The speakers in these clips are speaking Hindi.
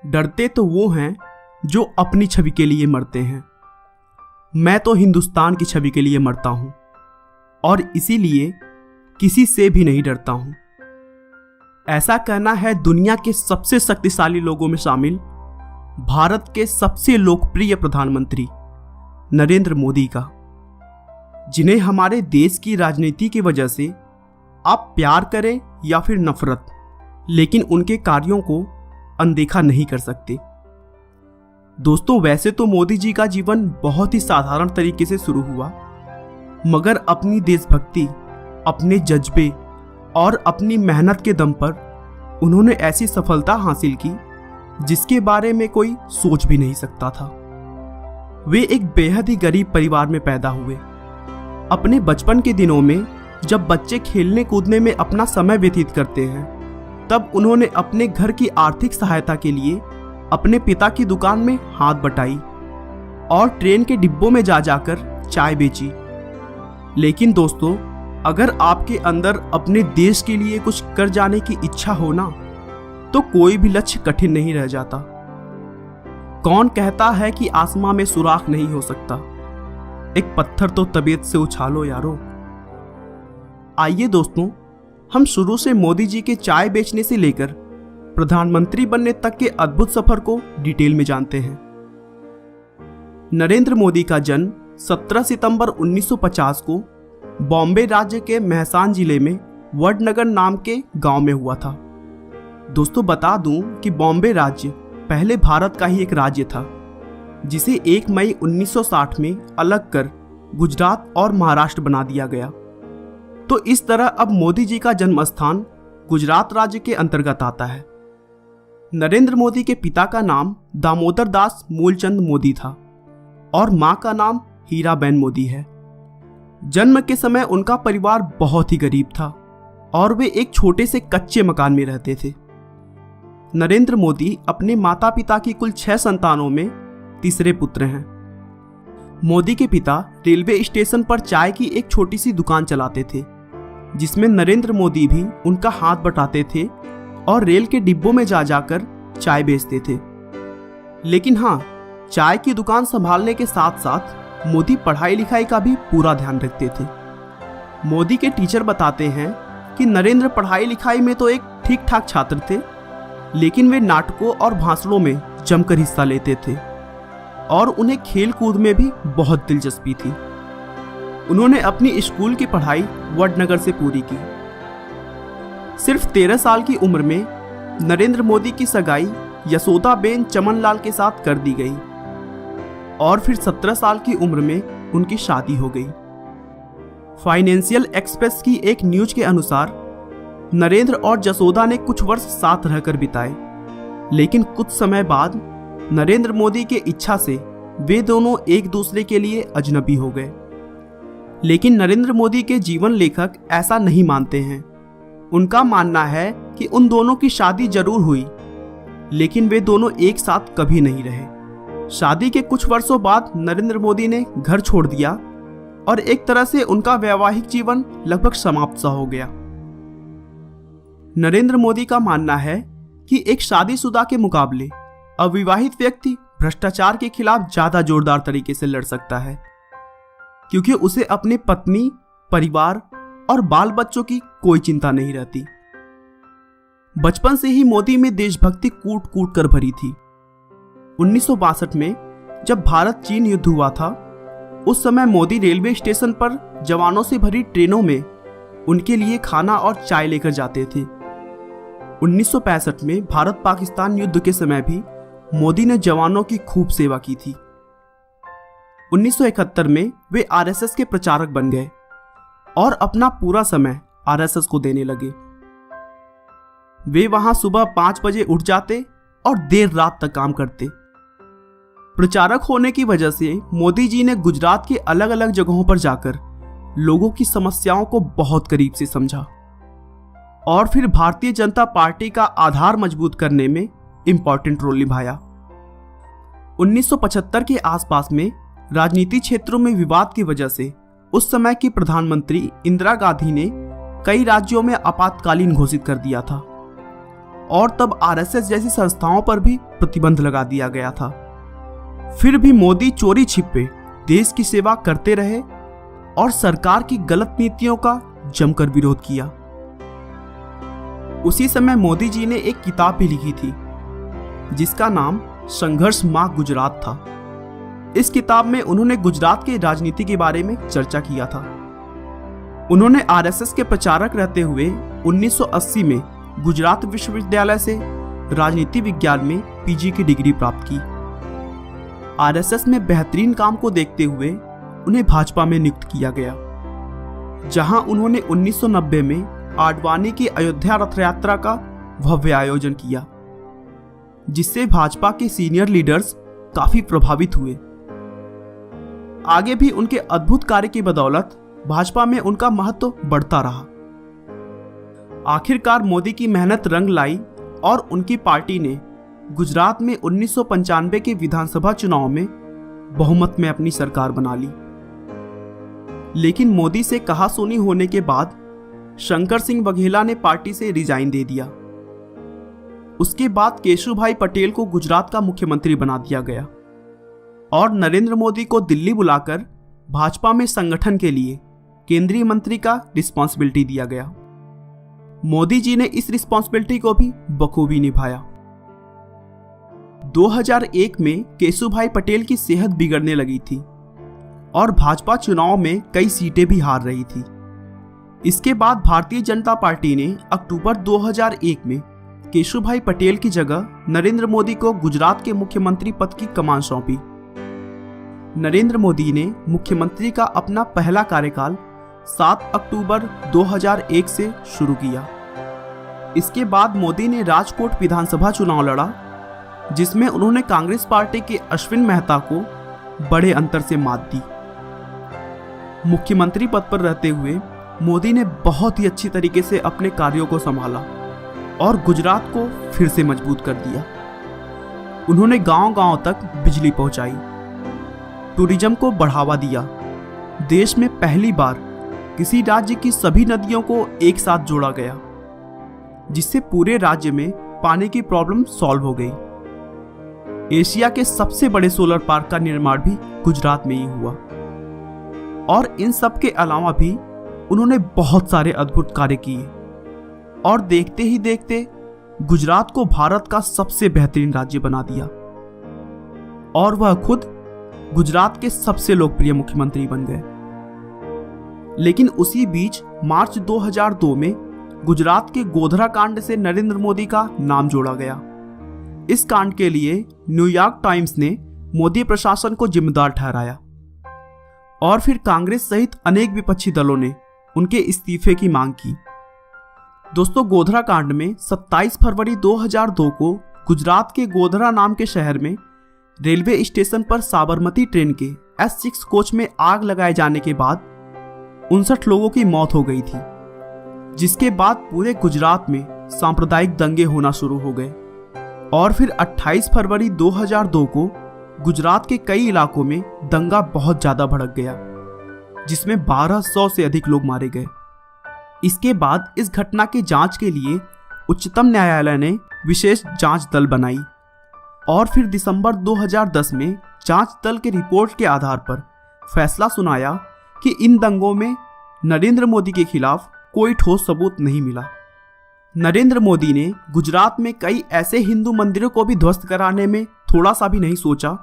डरते तो वो हैं जो अपनी छवि के लिए मरते हैं। मैं तो हिंदुस्तान की छवि के लिए मरता हूं और इसीलिए किसी से भी नहीं डरता हूं। ऐसा कहना है दुनिया के सबसे शक्तिशाली लोगों में शामिल भारत के सबसे लोकप्रिय प्रधानमंत्री नरेंद्र मोदी का, जिन्हें हमारे देश की राजनीति की वजह से आप प्यार करें या फिर नफरत, लेकिन उनके कार्यों को अनदेखा नहीं कर सकते। दोस्तों, वैसे तो मोदी जी का जीवन बहुत ही साधारण तरीके से शुरू हुआ, मगर अपनी देशभक्ति, अपने जज्बे और अपनी मेहनत के दम पर उन्होंने ऐसी सफलता हासिल की जिसके बारे में कोई सोच भी नहीं सकता था। वे एक बेहद ही गरीब परिवार में पैदा हुए। अपने बचपन के दिनों में जब बच्चे खेलने कूदने में अपना समय व्यतीत करते हैं, तब उन्होंने अपने घर की आर्थिक सहायता के लिए अपने पिता की दुकान में हाथ बटाई और ट्रेन के डिब्बों में जा जाकर चाय बेची। लेकिन दोस्तों, अगर आपके अंदर अपने देश के लिए कुछ कर जाने की इच्छा हो ना, तो कोई भी लक्ष्य कठिन नहीं रह जाता। कौन कहता है कि आसमां में सुराख नहीं हो सकता? एक पत्थर तो तबीयत से उछालो यारो। आइए दोस्तों, हम शुरू से मोदी जी के चाय बेचने से लेकर प्रधानमंत्री बनने तक के अद्भुत सफर को डिटेल में जानते हैं। नरेंद्र मोदी का जन्म 17 सितंबर 1950 को बॉम्बे राज्य के मेहसान जिले में वडनगर नाम के गांव में हुआ था। दोस्तों, बता दूं कि बॉम्बे राज्य पहले भारत का ही एक राज्य था, जिसे 1 मई 1960 में अलग कर गुजरात और महाराष्ट्र बना दिया गया। तो इस तरह अब मोदी जी का जन्म स्थान गुजरात राज्य के अंतर्गत आता है। नरेंद्र मोदी के पिता का नाम दामोदर दास मूलचंद मोदी था और मां का नाम हीराबेन मोदी है। जन्म के समय उनका परिवार बहुत ही गरीब था और वे एक छोटे से कच्चे मकान में रहते थे। नरेंद्र मोदी अपने माता पिता की कुल 6 संतानों में तीसरे पुत्र हैं। मोदी के पिता रेलवे स्टेशन पर चाय की एक छोटी सी दुकान चलाते थे, जिसमें नरेंद्र मोदी भी उनका हाथ बटाते थे और रेल के डिब्बों में जा जाकर चाय बेचते थे। लेकिन हाँ, चाय की दुकान संभालने के साथ साथ मोदी पढ़ाई लिखाई का भी पूरा ध्यान रखते थे। मोदी के टीचर बताते हैं कि नरेंद्र पढ़ाई लिखाई में तो एक ठीक ठाक छात्र थे, लेकिन वे नाटकों और भाषणों में जमकर हिस्सा लेते थे और उन्हें खेल कूद में भी बहुत दिलचस्पी थी। उन्होंने अपनी स्कूल की पढ़ाई वडनगर से पूरी की। सिर्फ 13 साल की उम्र में नरेंद्र मोदी की सगाई यशोदाबेन चमनलाल के साथ कर दी गई और फिर 17 साल की उम्र में उनकी शादी हो गई। फाइनेंशियल एक्सप्रेस की एक न्यूज के अनुसार नरेंद्र और जसोदा ने कुछ वर्ष साथ रहकर बिताए, लेकिन कुछ समय बाद नरेंद्र मोदी के इच्छा से वे दोनों एक दूसरे के लिए अजनबी हो गए। लेकिन नरेंद्र मोदी के जीवन लेखक ऐसा नहीं मानते हैं। उनका मानना है कि उन दोनों की शादी जरूर हुई, लेकिन वे दोनों एक साथ कभी नहीं रहे। शादी के कुछ वर्षों बाद नरेंद्र मोदी ने घर छोड़ दिया और एक तरह से उनका वैवाहिक जीवन लगभग समाप्त सा हो गया। नरेंद्र मोदी का मानना है कि एक शादीशुदा के मुकाबले अविवाहित व्यक्ति भ्रष्टाचार के खिलाफ ज्यादा जोरदार तरीके से लड़ सकता है, क्योंकि उसे अपनी पत्नी, परिवार और बाल बच्चों की कोई चिंता नहीं रहती। बचपन से ही मोदी में देशभक्ति कूट कूट कर भरी थी। 1962 में जब भारत चीन युद्ध हुआ था, उस समय मोदी रेलवे स्टेशन पर जवानों से भरी ट्रेनों में उनके लिए खाना और चाय लेकर जाते थे। 1965 में भारत पाकिस्तान युद्ध के समय भी मोदी ने जवानों की खूब सेवा की थी। 1971 में वे आरएसएस के प्रचारक बन गए और अपना पूरा समय आरएसएस को देने लगे। वे वहां सुबह 5 बजे उठ जाते और देर रात तक काम करते। प्रचारक होने की वजह से मोदी जी ने गुजरात के अलग अलग जगहों पर जाकर लोगों की समस्याओं को बहुत करीब से समझा और फिर भारतीय जनता पार्टी का आधार मजबूत करने में इंपॉर्टेंट रोल निभाया। 1975 के आसपास में राजनीति क्षेत्रों में विवाद की वजह से उस समय की प्रधानमंत्री इंदिरा गांधी ने कई राज्यों में आपातकालीन घोषित कर दिया था और तब आरएसएस जैसी संस्थाओं पर भी प्रतिबंध लगा दिया गया था। फिर भी मोदी चोरी छिपे देश की सेवा करते रहे और सरकार की गलत नीतियों का जमकर विरोध किया। उसी समय मोदी जी ने एक किताब भी लिखी थी जिसका नाम संघर्ष माँ गुजरात था। इस किताब में उन्होंने गुजरात की राजनीति के बारे में चर्चा किया था। उन्होंने आरएसएस के प्रचारक रहते हुए 1980 में गुजरात विश्वविद्यालय से राजनीति विज्ञान में पीजी की डिग्री प्राप्त की। आरएसएस में बेहतरीन काम को देखते हुए उन्हें भाजपा में नियुक्त किया गया, जहां उन्होंने 1990 में आडवाणी की अयोध्या रथ यात्रा का भव्य आयोजन किया, जिससे भाजपा के सीनियर लीडर्स काफी प्रभावित हुए। आगे भी उनके अद्भुत कार्य की बदौलत भाजपा में उनका महत्व बढ़ता रहा। आखिरकार मोदी की मेहनत रंग लाई और उनकी पार्टी ने गुजरात में 1995 के विधानसभा चुनाव में बहुमत में अपनी सरकार बना ली। लेकिन मोदी से कहासुनी होने के बाद शंकर सिंह बघेला ने पार्टी से रिजाइन दे दिया। उसके बाद केशुभाई पटेल को गुजरात का मुख्यमंत्री बना दिया गया और नरेंद्र मोदी को दिल्ली बुलाकर भाजपा में संगठन के लिए केंद्रीय मंत्री का रिस्पॉन्सिबिलिटी दिया गया। मोदी जी ने इस रिस्पॉन्सिबिलिटी को भी बखूबी निभाया। 2001 में केशुभाई पटेल की सेहत बिगड़ने लगी थी और भाजपा चुनाव में कई सीटें भी हार रही थी। इसके बाद भारतीय जनता पार्टी ने अक्टूबर 2001 में केशुभाई पटेल की जगह नरेंद्र मोदी को गुजरात के मुख्यमंत्री पद की कमान सौंपी। नरेंद्र मोदी ने मुख्यमंत्री का अपना पहला कार्यकाल 7 अक्टूबर 2001 से शुरू किया। इसके बाद मोदी ने राजकोट विधानसभा चुनाव लड़ा, जिसमें उन्होंने कांग्रेस पार्टी के अश्विन मेहता को बड़े अंतर से मात दी। मुख्यमंत्री पद पर रहते हुए मोदी ने बहुत ही अच्छी तरीके से अपने कार्यों को संभाला और गुजरात को फिर से मजबूत कर दिया। उन्होंने गांव-गांव तक बिजली पहुंचाई, टूरिज्म को बढ़ावा दिया, देश में पहली बार किसी राज्य की सभी नदियों को एक साथ जोड़ा गया, जिससे पूरे राज्य में पानी की प्रॉब्लम सॉल्व हो गई। एशिया के सबसे बड़े सोलर पार्क का निर्माण भी गुजरात में ही हुआ और इन सब के अलावा भी उन्होंने बहुत सारे अद्भुत कार्य किए और देखते ही देखते गुजरात को भारत का सबसे बेहतरीन राज्य बना दिया और वह खुद गुजरात के सबसे लोकप्रिय मुख्यमंत्री बन गए। लेकिन उसी बीच मार्च 2002 में गुजरात के गोधरा कांड से नरेंद्र मोदी का नाम जोड़ा गया। इस कांड के लिए न्यूयॉर्क टाइम्स ने मोदी प्रशासन को जिम्मेदार ठहराया और फिर कांग्रेस सहित अनेक विपक्षी दलों ने उनके इस्तीफे की मांग की। दोस्तों, गोधरा कांड में 27 फरवरी 2002 को गुजरात के गोधरा नाम के शहर में रेलवे स्टेशन पर साबरमती ट्रेन के S6 कोच में आग लगाए जाने के बाद 59 लोगों की मौत हो गई थी, जिसके बाद पूरे गुजरात में सांप्रदायिक दंगे होना शुरू हो गए और फिर 28 फरवरी 2002 को गुजरात के कई इलाकों में दंगा बहुत ज्यादा भड़क गया, जिसमें 1200 से अधिक लोग मारे गए। इसके बाद इस घटना की जांच के लिए उच्चतम न्यायालय ने विशेष जांच दल बनाई और फिर दिसंबर 2010 में जांच दल के रिपोर्ट के आधार पर फैसला सुनाया कि इन दंगों में नरेंद्र मोदी के खिलाफ कोई ठोस सबूत नहीं मिला। नरेंद्र मोदी ने गुजरात में कई ऐसे हिंदू मंदिरों को भी ध्वस्त कराने में थोड़ा सा भी नहीं सोचा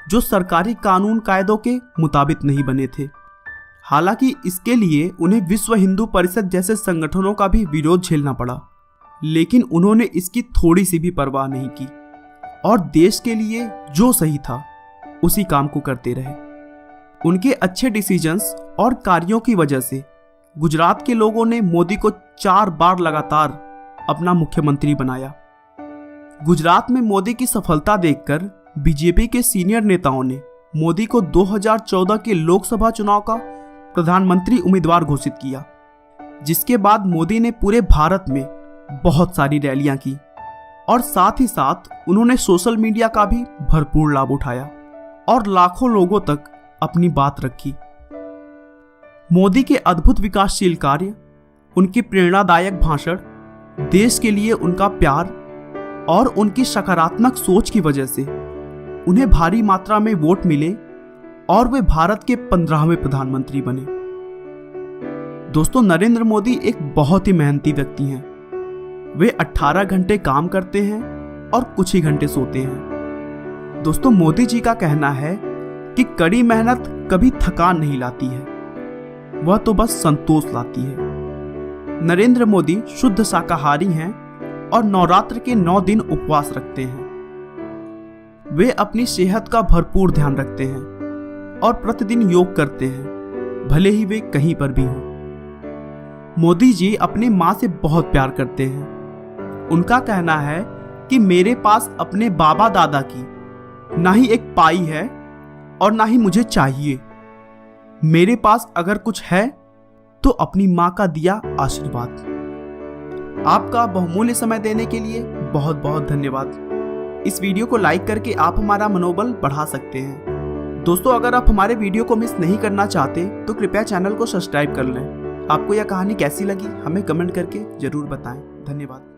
जो सरकारी कानून कायदों के मुताबिक नहीं बने थे। हालांकि इसके लिए उन्हें विश्व हिंदू परिषद जैसे संगठनों का भी विरोध झेलना पड़ा, लेकिन उन्होंने इसकी थोड़ी सी भी परवाह नहीं की और देश के लिए जो सही था उसी काम को करते रहे। उनके अच्छे डिसीजंस और कार्यों की वजह से गुजरात के लोगों ने मोदी को 4 बार लगातार अपना मुख्यमंत्री बनाया। गुजरात में मोदी की सफलता देखकर बीजेपी के सीनियर नेताओं ने मोदी को 2014 के लोकसभा चुनाव का प्रधानमंत्री उम्मीदवार घोषित किया, जिसके बाद मोदी ने पूरे भारत में बहुत सारी रैलियां की और साथ ही साथ उन्होंने सोशल मीडिया का भी भरपूर लाभ उठाया और लाखों लोगों तक अपनी बात रखी। मोदी के अद्भुत विकासशील कार्य, उनके प्रेरणादायक भाषण, देश के लिए उनका प्यार और उनकी सकारात्मक सोच की वजह से उन्हें भारी मात्रा में वोट मिले और वे भारत के 15वें प्रधानमंत्री बने। दोस्तों, नरेंद्र मोदी एक बहुत ही मेहनती व्यक्ति हैं। वे 18 घंटे काम करते हैं और कुछ ही घंटे सोते हैं। दोस्तों, मोदी जी का कहना है कि कड़ी मेहनत कभी थकान नहीं लाती है, वह तो बस संतोष लाती है। नरेंद्र मोदी शुद्ध शाकाहारी हैं और नवरात्र के 9 दिन उपवास रखते हैं। वे अपनी सेहत का भरपूर ध्यान रखते हैं और प्रतिदिन योग करते हैं, भले ही वे कहीं पर भी हों। मोदी जी अपनी माँ से बहुत प्यार करते हैं। उनका कहना है कि मेरे पास अपने बाबा दादा की ना ही एक पाई है और ना ही मुझे चाहिए। मेरे पास अगर कुछ है तो अपनी माँ का दिया आशीर्वाद। आपका बहुमूल्य समय देने के लिए बहुत बहुत धन्यवाद। इस वीडियो को लाइक करके आप हमारा मनोबल बढ़ा सकते हैं। दोस्तों, अगर आप हमारे वीडियो को मिस नहीं करना चाहते तो कृपया चैनल को सब्सक्राइब कर लें। आपको यह कहानी कैसी लगी हमें कमेंट करके जरूर बताएं। धन्यवाद।